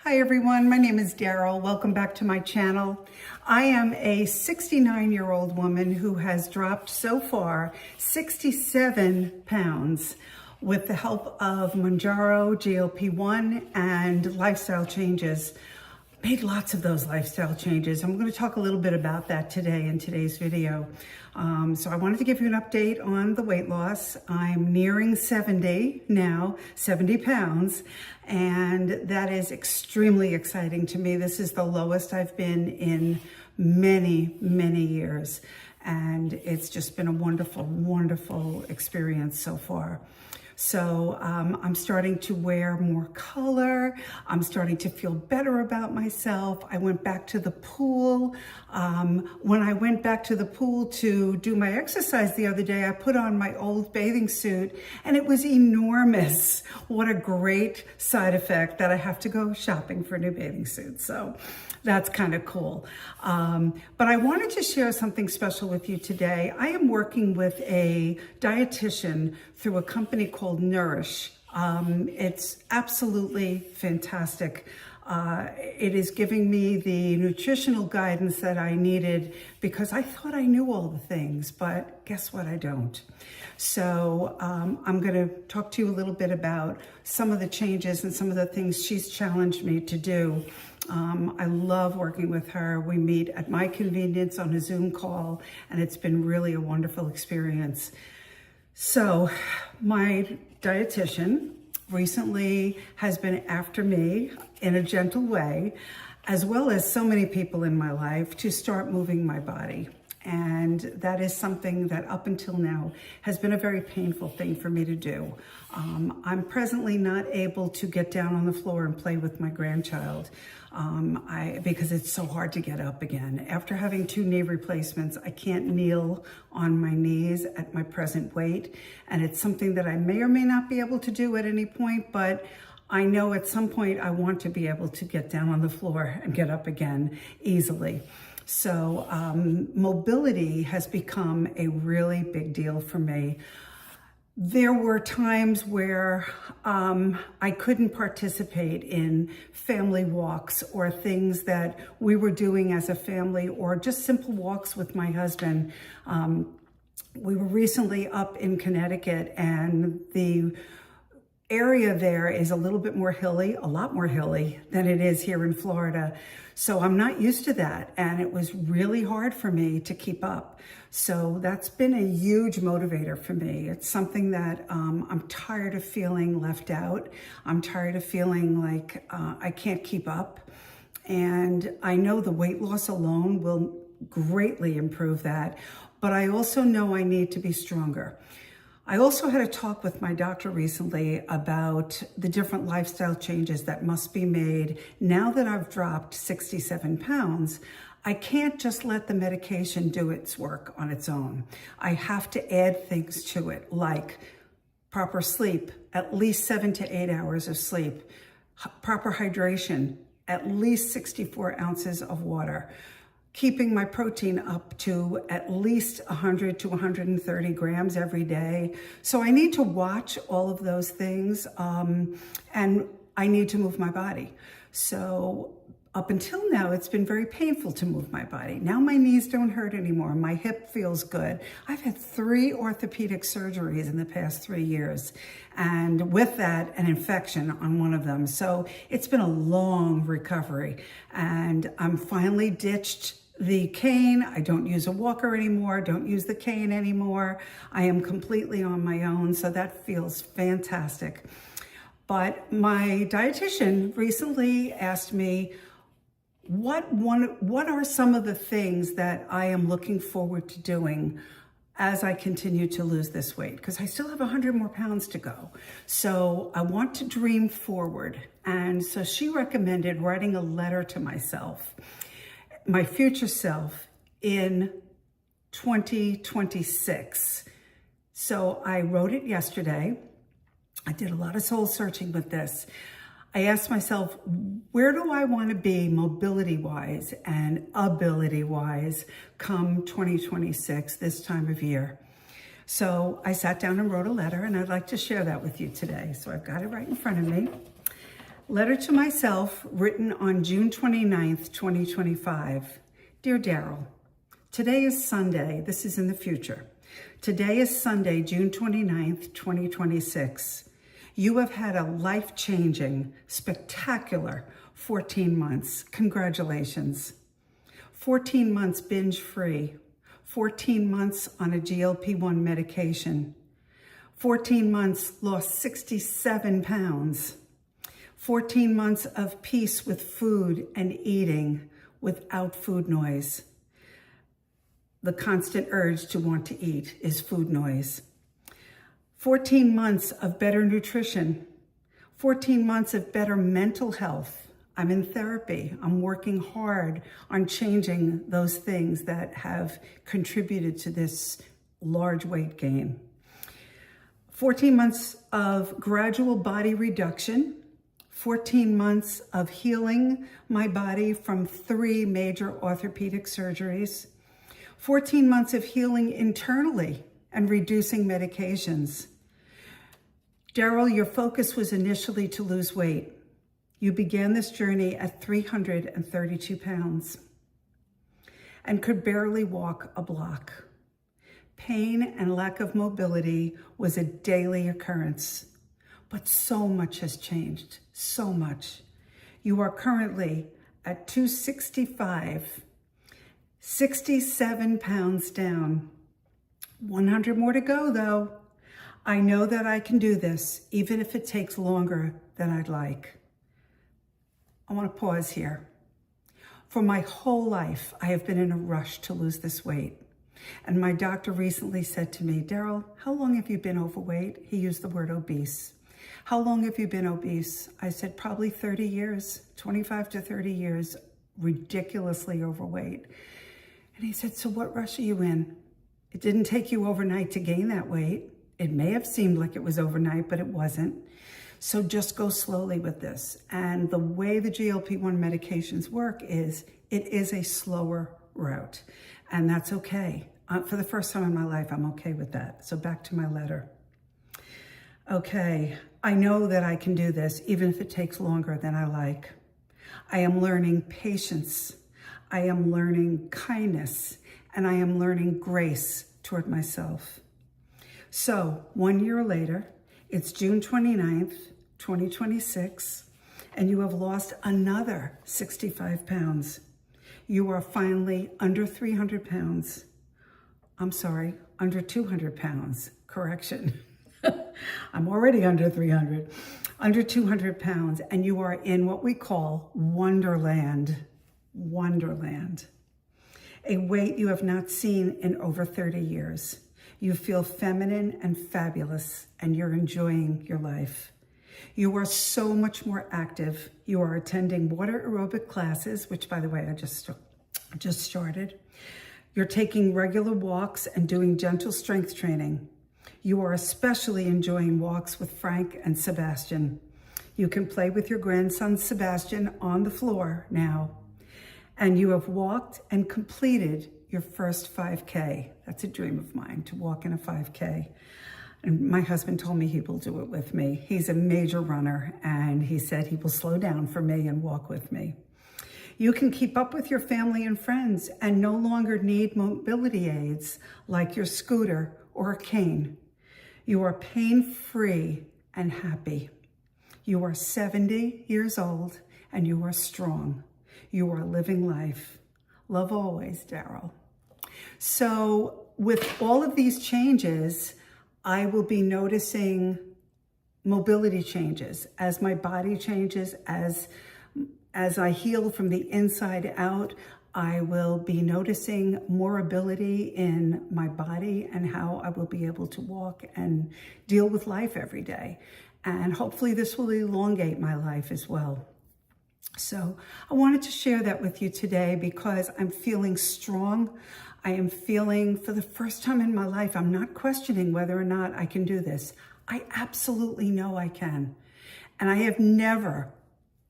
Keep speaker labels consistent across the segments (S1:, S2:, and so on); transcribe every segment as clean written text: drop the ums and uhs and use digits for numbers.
S1: Hi everyone, my name is Daryl. Welcome back to my channel. I am a 69-year-old woman who has dropped so far 67 pounds with the help of Mounjaro, GLP1, and lifestyle changes. Made lots of those lifestyle changes. I'm going to talk a little bit about that today in today's video. So I wanted to give you an update on the weight loss. I'm nearing 70 now, 70 pounds, and that is extremely exciting to me. This is the lowest I've been in many, many years, and it's just been a wonderful, wonderful experience so far. So I'm starting to wear more color. I'm starting to feel better about myself. I went back to the pool. When I went back to the pool to do my exercise the other day, I put on my old bathing suit and it was enormous. What a great side effect that I have to go shopping for a new bathing suit. So that's kind of cool. But I wanted to share something special with you today. I am working with a dietitian through a company called Nourish. It's absolutely fantastic. It is giving me the nutritional guidance that I needed because I thought I knew all the things, but guess what? I don't. So I'm going to talk to you a little bit about some of the changes and some of the things she's challenged me to do. I love working with her. We meet at my convenience on a Zoom call, and it's been really a wonderful experience. So my dietitian recently has been after me in a gentle way, as well as so many people in my life, to start moving my body. And that is something that up until now has been a very painful thing for me to do. I'm presently not able to get down on the floor and play with my grandchild because it's so hard to get up again. After having 2 knee replacements, I can't kneel on my knees at my present weight. And it's something that I may or may not be able to do at any point, but I know at some point I want to be able to get down on the floor and get up again easily. So mobility has become a really big deal for me. There were times where I couldn't participate in family walks or things that we were doing as a family, or just simple walks with my husband. We were recently up in Connecticut, and the area there is a little bit more hilly, a lot more hilly than it is here in Florida. So I'm not used to that. And it was really hard for me to keep up. So that's been a huge motivator for me. It's something that I'm tired of feeling left out. I'm tired of feeling like I can't keep up. And I know the weight loss alone will greatly improve that. But I also know I need to be stronger. I also had a talk with my doctor recently about the different lifestyle changes that must be made. Now that I've dropped 67 pounds, I can't just let the medication do its work on its own. I have to add things to it, like proper sleep, at least 7 to 8 hours of sleep, proper hydration, at least 64 ounces of water, keeping my protein up to at least 100 to 130 grams every day. So I need to watch all of those things, and I need to move my body. So up until now, it's been very painful to move my body. Now my knees don't hurt anymore. My hip feels good. I've had 3 orthopedic surgeries in the past 3 years, and with that, an infection on one of them. So it's been a long recovery, and I'm finally ditched the cane. I don't use a walker anymore, don't use the cane anymore. I am completely on my own, so that feels fantastic. But my dietitian recently asked me, what are some of the things that I am looking forward to doing as I continue to lose this weight? Because I still have 100 more pounds to go. So I want to dream forward. And so she recommended writing a letter to myself, my future self, in 2026. So I wrote it yesterday. I did a lot of soul searching with this. I asked myself, where do I want to be mobility-wise and ability-wise come 2026, this time of year? So I sat down and wrote a letter, and I'd like to share that with you today. So I've got it right in front of me. Letter to myself, written on June 29th, 2025. Dear Daryl, today is Sunday. This is in the future. Today is Sunday, June 29th, 2026. You have had a life-changing, spectacular 14 months. Congratulations. 14 months binge-free. 14 months on a GLP1 medication. 14 months lost 67 pounds. 14 months of peace with food and eating without food noise. The constant urge to want to eat is food noise. 14 months of better nutrition. 14 months of better mental health. I'm in therapy. I'm working hard on changing those things that have contributed to this large weight gain. 14 months of gradual body reduction. 14 months of healing my body from 3 major orthopedic surgeries. 14 months of healing internally and reducing medications. Daryl, your focus was initially to lose weight. You began this journey at 332 pounds and could barely walk a block. Pain and lack of mobility was a daily occurrence. But so much has changed, so much. You are currently at 265, 67 pounds down. 100 more to go though. I know that I can do this, even if it takes longer than I'd like. I want to pause here. For my whole life, I have been in a rush to lose this weight. And my doctor recently said to me, Daryl, how long have you been overweight? He used the word obese. How long have you been obese? I said, probably 30 years, 25 to 30 years, ridiculously overweight. And he said, so what rush are you in? It didn't take you overnight to gain that weight. It may have seemed like it was overnight, but it wasn't. So just go slowly with this. And the way the GLP-1 medications work is, it is a slower route. And that's okay. For the first time in my life, I'm okay with that. So back to my letter. Okay, I know that I can do this, even if it takes longer than I like. I am learning patience. I am learning kindness. And I am learning grace toward myself. So 1 year later, it's June 29th, 2026, and you have lost another 65 pounds. You are finally under 300 pounds. I'm sorry, under 200 pounds. Correction. I'm already under 300. Under 200 pounds, and you are in what we call Wonderland. Wonderland. A weight you have not seen in over 30 years. You feel feminine and fabulous, and you're enjoying your life. You are so much more active. You are attending water aerobic classes, which, by the way, I just started. You're taking regular walks and doing gentle strength training. You are especially enjoying walks with Frank and Sebastian. You can play with your grandson, Sebastian, on the floor now. And you have walked and completed your first 5K. That's a dream of mine, to walk in a 5K. And my husband told me he will do it with me. He's a major runner, and he said he will slow down for me and walk with me. You can keep up with your family and friends and no longer need mobility aids like your scooter or a cane. You are pain-free and happy. You are 70 years old and you are strong. You are living life. Love always, Daryl. So with all of these changes, I will be noticing mobility changes as my body changes, as I heal from the inside out. I will be noticing more ability in my body and how I will be able to walk and deal with life every day. And hopefully this will elongate my life as well. So I wanted to share that with you today because I'm feeling strong. I am feeling, for the first time in my life, I'm not questioning whether or not I can do this. I absolutely know I can. And I have never,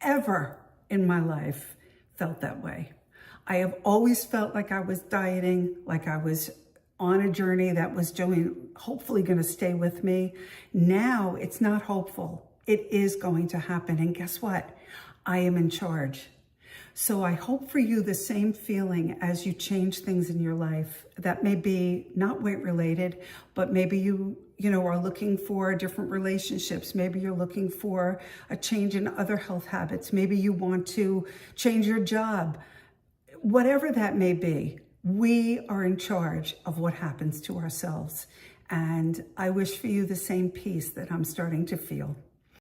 S1: ever in my life felt that way. I have always felt like I was dieting, like I was on a journey that was hopefully going to stay with me. Now it's not hopeful. It is going to happen. And guess what? I am in charge. So I hope for you the same feeling as you change things in your life. That may be not weight related, but maybe you are looking for different relationships. Maybe you're looking for a change in other health habits. Maybe you want to change your job. Whatever that may be, we are in charge of what happens to ourselves. And I wish for you the same peace that I'm starting to feel.